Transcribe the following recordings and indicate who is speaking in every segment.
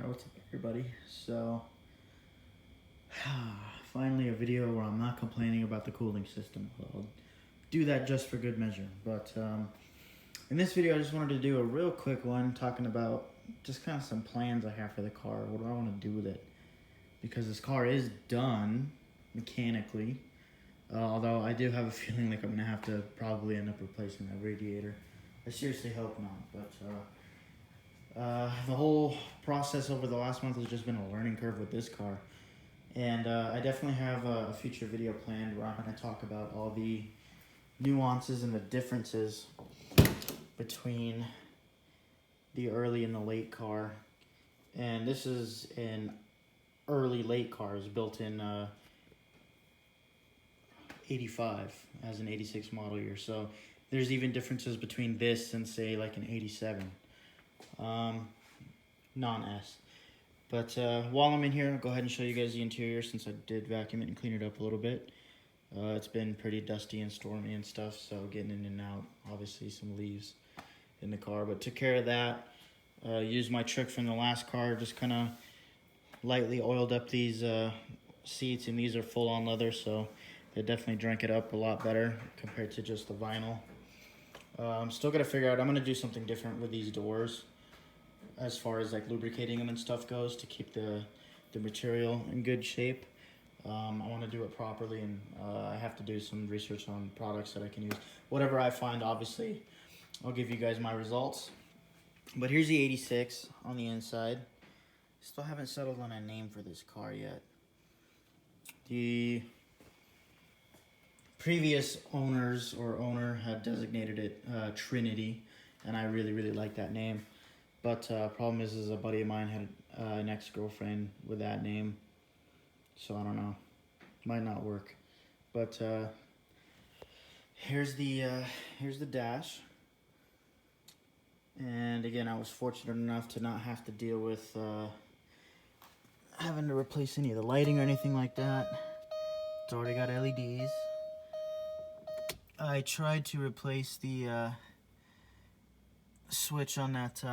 Speaker 1: Alright, what's up everybody? So, finally a video where I'm not complaining about the cooling system. I'll do that just for good measure. But in this video I just wanted to do a real quick one talking about just kind of some plans I have for the car. What do I want to do with it? Because this car is done mechanically. Although I do have a feeling like I'm going to have to probably end up replacing that radiator. I seriously hope not, but the whole process over the last month has just been a learning curve with this car. And I definitely have a future video planned where I'm going to talk about all the nuances and the differences between the early and the late car. And this is an early late car. It was built in 85 as an 86 model year. So there's even differences between this and say like an 87. Non-S. But while I'm in here, I'll go ahead and show you guys the interior since I did vacuum it and clean it up a little bit. It's been pretty dusty and stormy and stuff, so getting in and out, obviously some leaves in the car, but took care of that. Used my trick from the last car, just kind of lightly oiled up these seats, and these are full on leather, so they definitely drank it up a lot better compared to just the vinyl. I'm still gonna figure out, I'm gonna do something different with these doors as far as like lubricating them and stuff goes to keep the material in good shape. I want to do it properly, and I have to do some research on products that I can use. Whatever I find, obviously, I'll give you guys my results. But here's the 86 on the inside. Still haven't settled on a name for this car yet. The previous owners or owner had designated it Trinity, and I really like that name. But problem is a buddy of mine had an ex-girlfriend with that name, so I don't know, might not work. But here's the dash, and again, I was fortunate enough to not have to deal with having to replace any of the lighting or anything like that. It's already got LEDs. I tried to replace the switch on that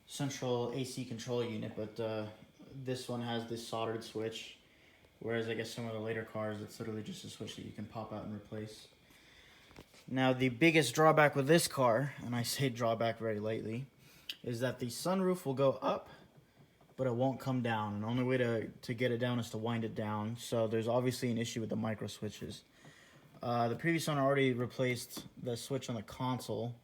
Speaker 1: central AC control unit, but this one has this soldered switch, whereas I guess some of the later cars, it's literally just a switch that you can pop out and replace. Now, the biggest drawback with this car, and I say drawback very lightly, is that the sunroof will go up, but it won't come down. And the only way to get it down is to wind it down, so there's obviously an issue with the micro switches. The previous owner already replaced the switch on the console,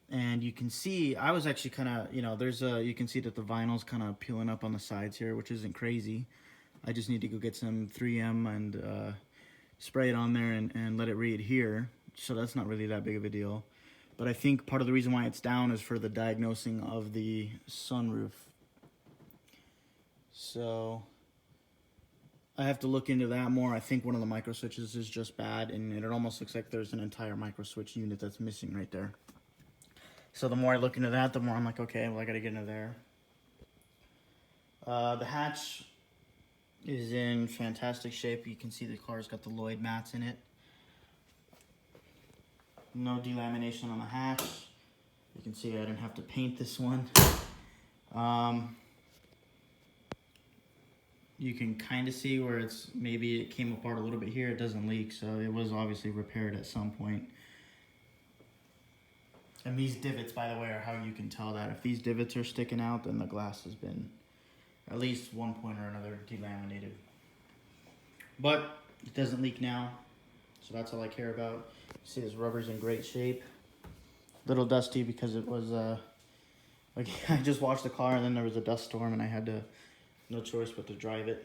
Speaker 1: and you can see, I was actually kind of, you can see that the vinyl's kind of peeling up on the sides here, which isn't crazy. I just need to go get some 3M and spray it on there and let it re-adhere, so that's not really that big of a deal. But I think part of the reason why it's down is for the diagnosing of the sunroof. So I have to look into that more. I think one of the micro switches is just bad, and it almost looks like there's an entire micro switch unit that's missing right there. So the more I look into that, the more I'm like, okay, well, I gotta get into there. The hatch is in fantastic shape. You can see the car's got the Lloyd mats in it. No delamination on the hatch. You can see I didn't have to paint this one. You can kind of see where it's, maybe it came apart a little bit here. It doesn't leak, so it was obviously repaired at some point. And these divots, by the way, are how you can tell that. If these divots are sticking out, then the glass has been, at least one point or another, delaminated. But it doesn't leak now, so that's all I care about. See, this rubber's in great shape. Little dusty because it was, like, I just washed the car and then there was a dust storm and I had to, no choice but to drive it.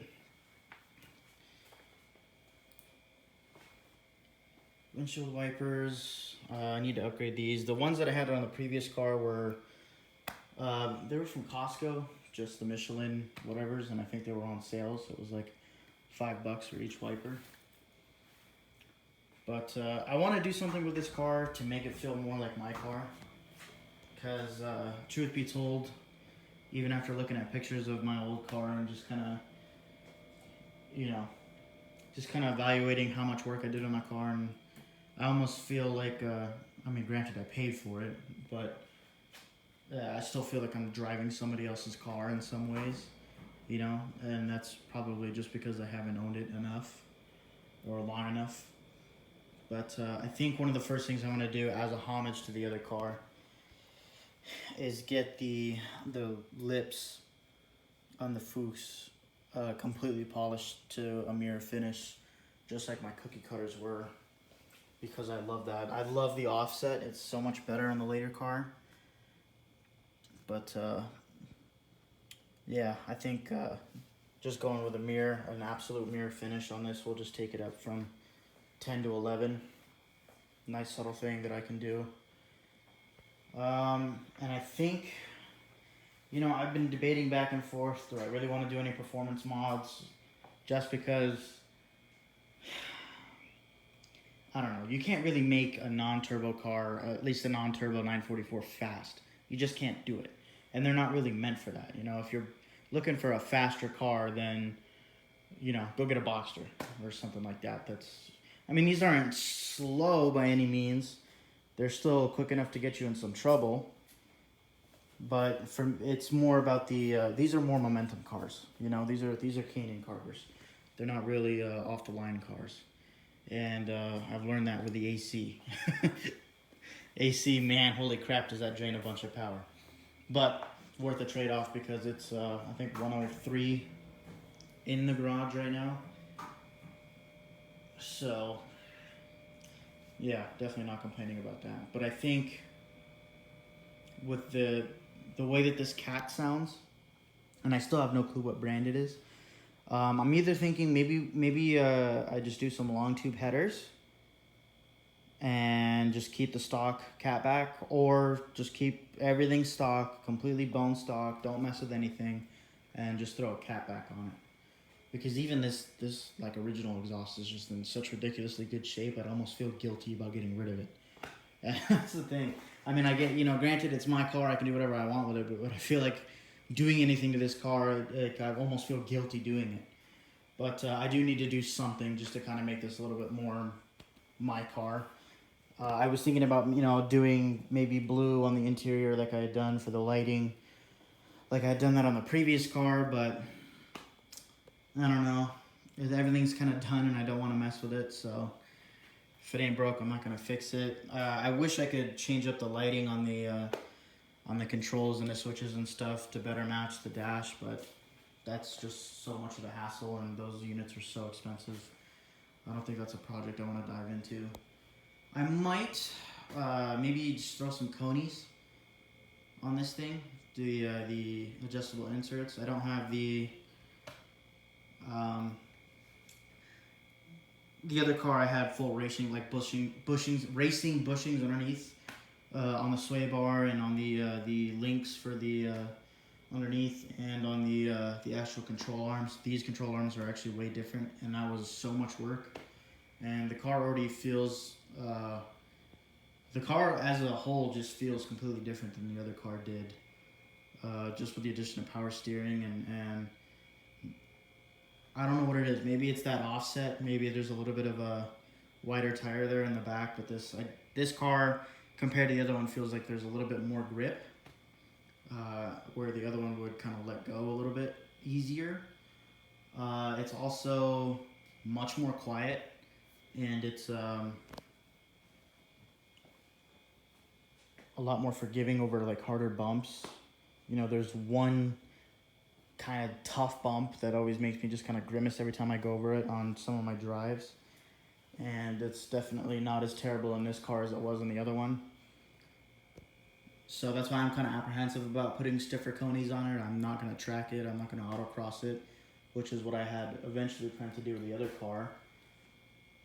Speaker 1: Windshield wipers, I need to upgrade these. The ones that I had on the previous car were, they were from Costco, just the Michelin whatevers, and I think they were on sale, so it was like $5 for each wiper. But I want to do something with this car to make it feel more like my car, because truth be told, even after looking at pictures of my old car and just kind of, evaluating how much work I did on my car, and I almost feel like, I mean, granted I paid for it, but I still feel like I'm driving somebody else's car in some ways, you know, and that's probably just because I haven't owned it enough or long enough. But I think one of the first things I want to do as a homage to the other car is get the lips on the Fuchs completely polished to a mirror finish, just like my cookie cutters were, because I love that. I love the offset. It's so much better in the later car. But yeah, I think just going with a mirror, an absolute mirror finish on this, will just take it up from 10 to 11. Nice subtle thing that I can do. And I think, you know, I've been debating back and forth, do I really want to do any performance mods? Just because, I don't know, you can't really make a non-turbo car, at least a non-turbo 944, fast. You just can't do it. And they're not really meant for that. You know, if you're looking for a faster car, then, you know, go get a Boxster or something like that. I mean, these aren't slow by any means. They're still quick enough to get you in some trouble. But it's more about these are more momentum cars. You know, these are Canyon cars. They're not really off the line cars. And I've learned that with the AC. AC, man, holy crap, does that drain a bunch of power. But worth the trade-off because it's, I think, 103 in the garage right now. So, yeah, definitely not complaining about that. But I think with the way that this cat sounds, and I still have no clue what brand it is, I'm either thinking maybe I just do some long tube headers and just keep the stock cat back, or just keep everything stock, completely bone stock, don't mess with anything, and just throw a cat back on it. Because even this like original exhaust is just in such ridiculously good shape, I'd almost feel guilty about getting rid of it. And that's the thing. I mean, I get, you know, granted it's my car, I can do whatever I want with it, but I feel like doing anything to this car, like, I almost feel guilty doing it. But I do need to do something just to kind of make this a little bit more my car. I was thinking about, you know, doing maybe blue on the interior like I had done for the lighting. Like I had done that on the previous car, but I don't know. Everything's kind of done and I don't want to mess with it, so if it ain't broke, I'm not going to fix it. I wish I could change up the lighting on the controls and the switches and stuff to better match the dash, but that's just so much of a hassle and those units are so expensive. I don't think that's a project I want to dive into. I might maybe just throw some conies on this thing, the adjustable inserts. I don't have the other car I had full racing, like racing bushings underneath on the sway bar and on the links for the underneath and on the actual control arms. These control arms are actually way different, and that was so much work. And the car already feels, the car as a whole just feels completely different than the other car did. Just with the addition of power steering and I don't know what it is. Maybe it's that offset. Maybe there's a little bit of a wider tire there in the back, but this car compared to the other one feels like there's a little bit more grip, where the other one would kind of let go a little bit easier. It's also much more quiet, and it's a lot more forgiving over like harder bumps. You know, there's one kind of tough bump that always makes me just kind of grimace every time I go over it on some of my drives, and it's definitely not as terrible in this car as it was in the other one. So that's why I'm kind of apprehensive about putting stiffer conies on it. I'm not going to track it. I'm not going to autocross it, which is what I had eventually planned to do with the other car.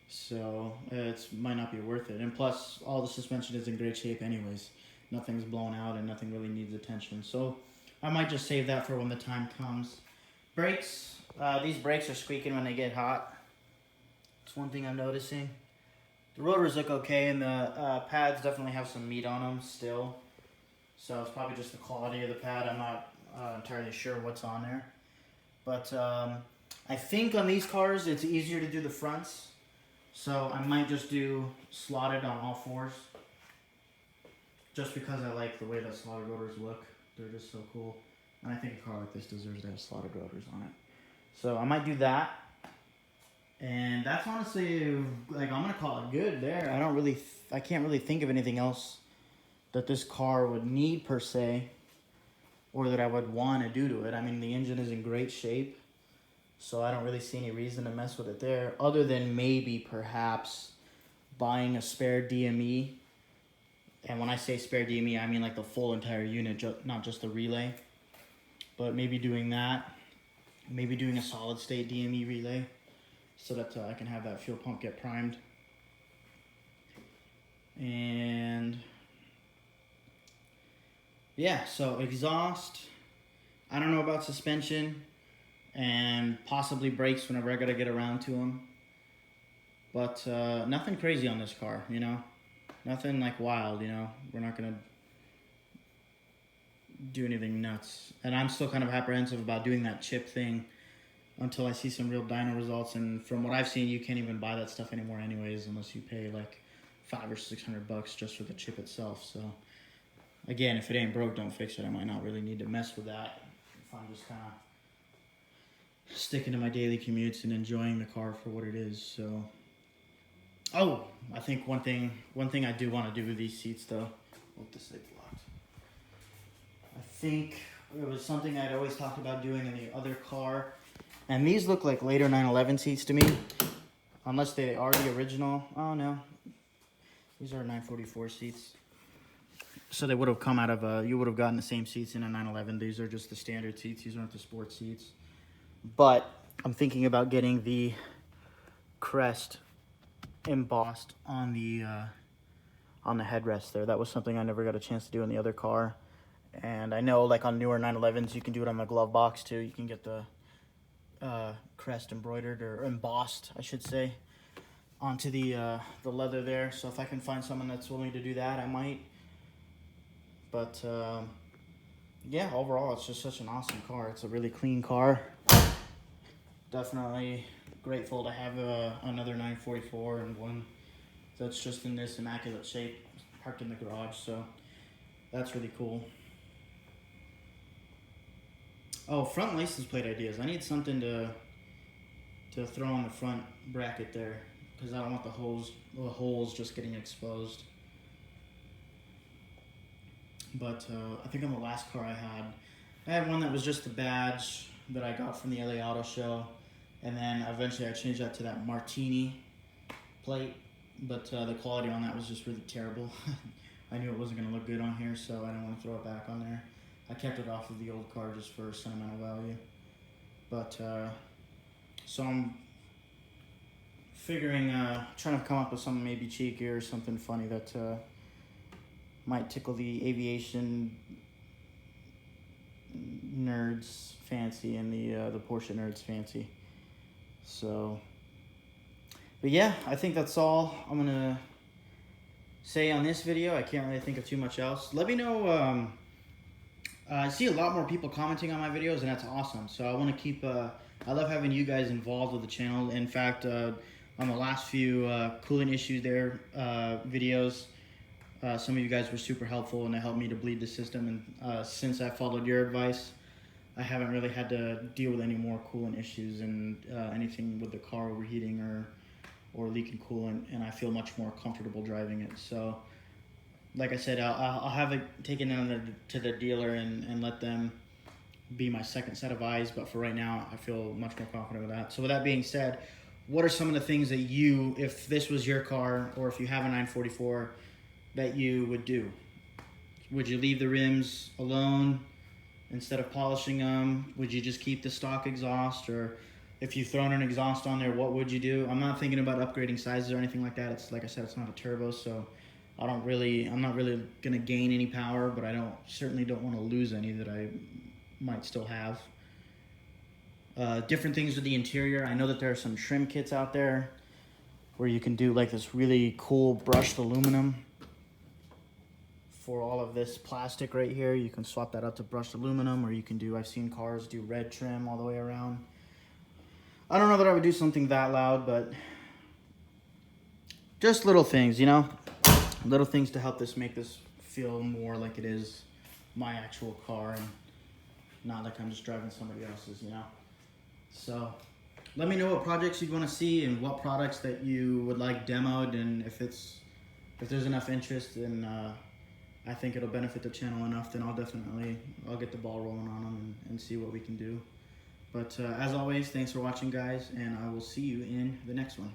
Speaker 1: So it might not be worth it. And plus, all the suspension is in great shape anyways. Nothing's blown out and nothing really needs attention. So I might just save that for when the time comes. Brakes. These brakes are squeaking when they get hot. It's one thing I'm noticing. The rotors look okay, and the pads definitely have some meat on them still. So it's probably just the quality of the pad. I'm not entirely sure what's on there. But I think on these cars, it's easier to do the fronts. So I might just do slotted on all fours. just because I like the way that slotted rotors look. They're just so cool. And I think a car like this deserves to have slotted rotors on it. So I might do that. And that's honestly, like, I'm going to call it good there. I can't really think of anything else that this car would need per se, or that I would want to do to it. I mean, the engine is in great shape, so I don't really see any reason to mess with it there, other than maybe perhaps buying a spare DME. And when I say spare DME, I mean like the full entire unit, not just the relay. But maybe doing that, maybe doing a solid state DME relay, so that I can have that fuel pump get primed. And yeah, so exhaust, I don't know about suspension, and possibly brakes whenever I gotta get around to them. But nothing crazy on this car, you know? Nothing like wild, you know? We're not gonna do anything nuts. And I'm still kind of apprehensive about doing that chip thing until I see some real dyno results. And from what I've seen, you can't even buy that stuff anymore anyways, unless you pay like $500 or $600 just for the chip itself. So again, if it ain't broke, don't fix it. I might not really need to mess with that if I'm just kind of sticking to my daily commutes and enjoying the car for what it is. So, oh, I think one thing I do want to do with these seats though. Oh, this light's locked. I think it was something I'd always talked about doing in the other car. And these look like later 911 seats to me, unless they are the original. Oh no, these are 944 seats. So they would have come out of you would have gotten the same seats in a 911. These are just the standard seats. These aren't the sports seats. But I'm thinking about getting the crest embossed on the headrest there. That was something I never got a chance to do in the other car. And I know like on newer 911s, you can do it on the glove box too. You can get the crest embroidered, or embossed, I should say, onto the leather there. So if I can find someone that's willing to do that, I might. But yeah, overall, it's just such an awesome car. It's a really clean car. Definitely grateful to have another 944 and one that's just in this immaculate shape, parked in the garage. So that's really cool. Oh, front license plate ideas. I need something to throw on the front bracket there, because I don't want the holes just getting exposed. But I think on the last car I had one that was just the badge that I got from the LA Auto Show, and then eventually I changed that to that Martini plate, but the quality on that was just really terrible. I knew it wasn't going to look good on here, so I didn't want to throw it back on there. I kept it off of the old car just for sentimental value. But, so I'm figuring, trying to come up with something maybe cheeky or something funny that might tickle the aviation nerds fancy and the Porsche nerds fancy. So, but yeah, I think that's all I'm going to say on this video. I can't really think of too much else. Let me know, I see a lot more people commenting on my videos, and that's awesome. So I want to keep, I love having you guys involved with the channel. In fact, on the last few coolant issues there videos, some of you guys were super helpful, and it helped me to bleed the system. And since I followed your advice, I haven't really had to deal with any more coolant issues and anything with the car overheating or leaking coolant, and I feel much more comfortable driving it. So, like I said, I'll have it taken down to the dealer and let them be my second set of eyes. But for right now, I feel much more confident with that. So with that being said, what are some of the things that you, if this was your car, or if you have a 944, that you would do? Would you leave the rims alone instead of polishing them? Would you just keep the stock exhaust? Or if you've thrown an exhaust on there, what would you do? I'm not thinking about upgrading sizes or anything like that. It's like I said, it's not a turbo, so I'm not really gonna gain any power, but I certainly don't want to lose any that I might still have. Different things with the interior. I know that there are some trim kits out there where you can do like this really cool brushed aluminum for all of this plastic right here. You can swap that out to brushed aluminum, or you can do, I've seen cars do red trim all the way around. I don't know that I would do something that loud, but just little things, you know? Little things to help make this feel more like it is my actual car and not like I'm just driving somebody else's, you know? So let me know what projects you'd want to see and what products that you would like demoed, and if there's enough interest and I think it'll benefit the channel enough, then I'll get the ball rolling on them and see what we can do. But as always, thanks for watching, guys, and I will see you in the next one.